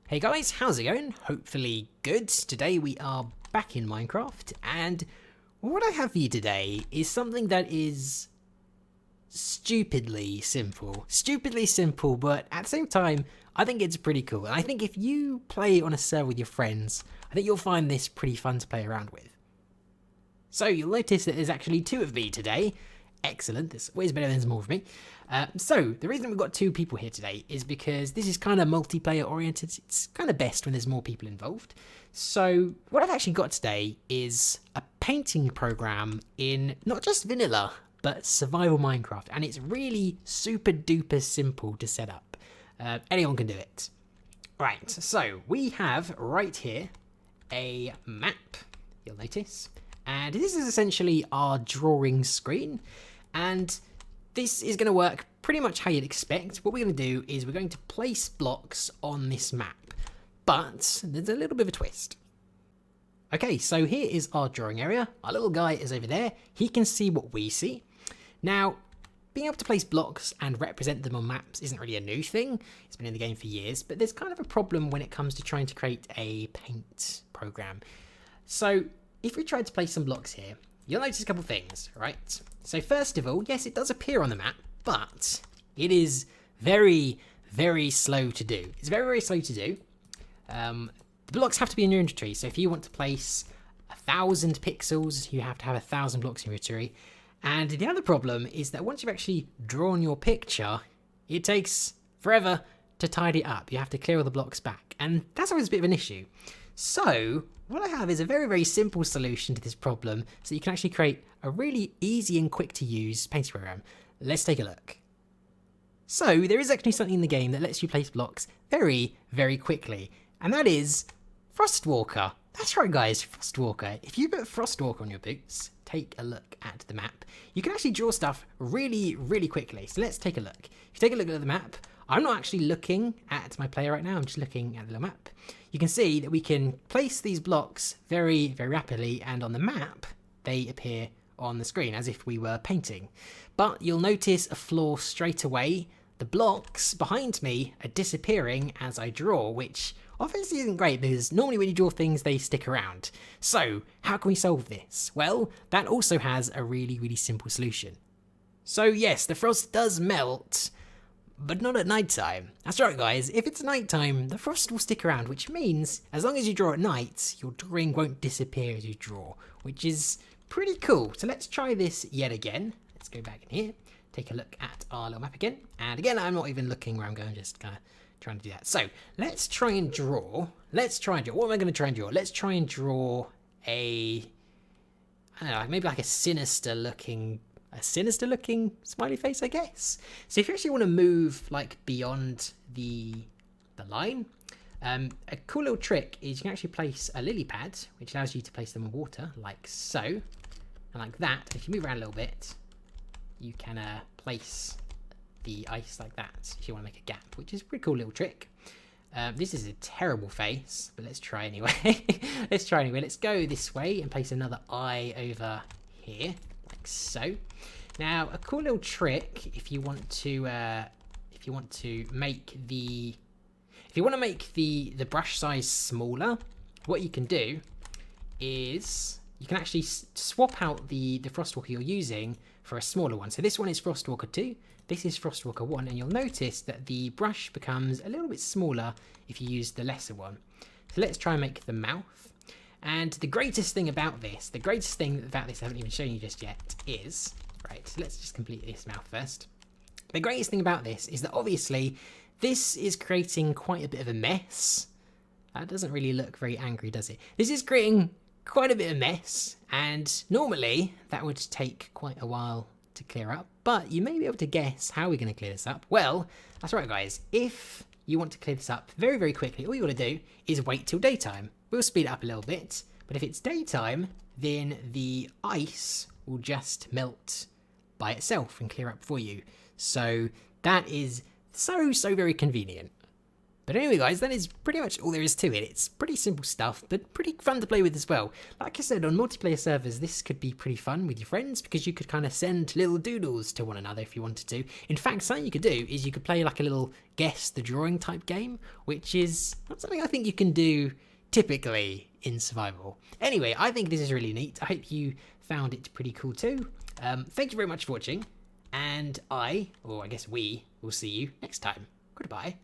Hey guys, how's it going? Hopefully good. Today we are back in Minecraft, and what I have for you today is something that is stupidly simple. Stupidly simple, but at the same time, I think it's pretty cool. And I think if you play on a server with your friends, I think you'll find this pretty fun to play around with. So you'll notice that there's actually two of me today. Excellent, it's always better when there's more of me. So the reason we've got two people here today is because this is kind of multiplayer oriented. It's kind of best when there's more people involved. So what I've actually got today is a painting program in not just vanilla, but survival Minecraft. And it's really super duper simple to set up. Anyone can do it. Right, so we have right here a map, you'll notice. And this is essentially our drawing screen. And this is going to work pretty much how you'd expect. What we're going to do is we're going to place blocks on this map. But there's a little bit of a twist. Okay, so here is our drawing area. Our little guy is over there. He can see what we see. Now, being able to place blocks and represent them on maps isn't really a new thing. It's been in the game for years. But there's kind of a problem when it comes to trying to create a paint program. So if we tried to place some blocks here, you'll notice a couple things, right? So first of all, yes, it does appear on the map, but it is very, very slow to do. It's very, very slow to do. The blocks have to be in your inventory. So if you want to place 1,000 pixels, you have to have 1,000 blocks in your inventory. And the other problem is that once you've actually drawn your picture, it takes forever to tidy it up. You have to clear all the blocks back. And that's always a bit of an issue. So what I have is a very, very simple solution to this problem so you can actually create a really easy and quick to use painting program. Let's take a look. So there is actually something in the game that lets you place blocks very, very quickly, and that is Frostwalker. That's right guys, Frostwalker. If you put Frostwalker on your boots, take a look at the map, you can actually draw stuff really, really quickly. So let's take a look. If you take a look at the map, I'm not actually looking at my player right now, I'm just looking at the little map. You can see that we can place these blocks very, very rapidly, and on the map, they appear on the screen as if we were painting. But you'll notice a flaw straight away. The blocks behind me are disappearing as I draw, which obviously isn't great because normally when you draw things, they stick around. So how can we solve this? Well, that also has a really, really simple solution. So yes, the frost does melt, but not at night time. That's right guys, if it's night time, the frost will stick around, which means as long as you draw at night, your drawing won't disappear as you draw, which is pretty cool. So let's try this yet again. Let's go back in here, take a look at our little map again. And again, I'm not even looking where I'm going, just kind of trying to do that. So let's try and draw. What am I going to try and draw? Let's try and draw I don't know, maybe like a sinister looking smiley face, I guess. So if you actually want to move like beyond the line, a cool little trick is you can actually place a lily pad, which allows you to place them in water, like so, and like that. If you move around a little bit, you can place the ice like that if you want to make a gap, which is a pretty cool little trick. This is a terrible face, but let's try anyway. Let's go this way and place another eye over here, like so. Now, a cool little trick if you want to make the brush size smaller, what you can do is you can actually swap out the Frostwalker you're using for a smaller one. So this one is Frostwalker 2, this is Frostwalker 1, and you'll notice that the brush becomes a little bit smaller if you use the lesser one. So let's try and make the mouth. And the greatest thing about this I haven't even shown you just yet is, right, so let's just complete this mouth first. The greatest thing about this is that obviously this is creating quite a bit of a mess. That doesn't really look very angry, does it? This is creating quite a bit of mess, and normally that would take quite a while to clear up, but you may be able to guess how we're going to clear this up. Well, that's right guys, if you want to clear this up very, very quickly, all you got to do is wait till daytime. We'll speed it up a little bit, but if it's daytime, then the ice will just melt by itself and clear up for you. So that is so very convenient. But anyway guys, that is pretty much all there is to it. It's pretty simple stuff, but pretty fun to play with as well. Like I said, on multiplayer servers, this could be pretty fun with your friends because you could kind of send little doodles to one another if you wanted to. In fact, something you could do is you could play like a little guess the drawing type game, which is not something I think you can do typically in survival. Anyway, I think this is really neat. I hope you found it pretty cool too. Thank you very much for watching, and I guess we will see you next time. Goodbye.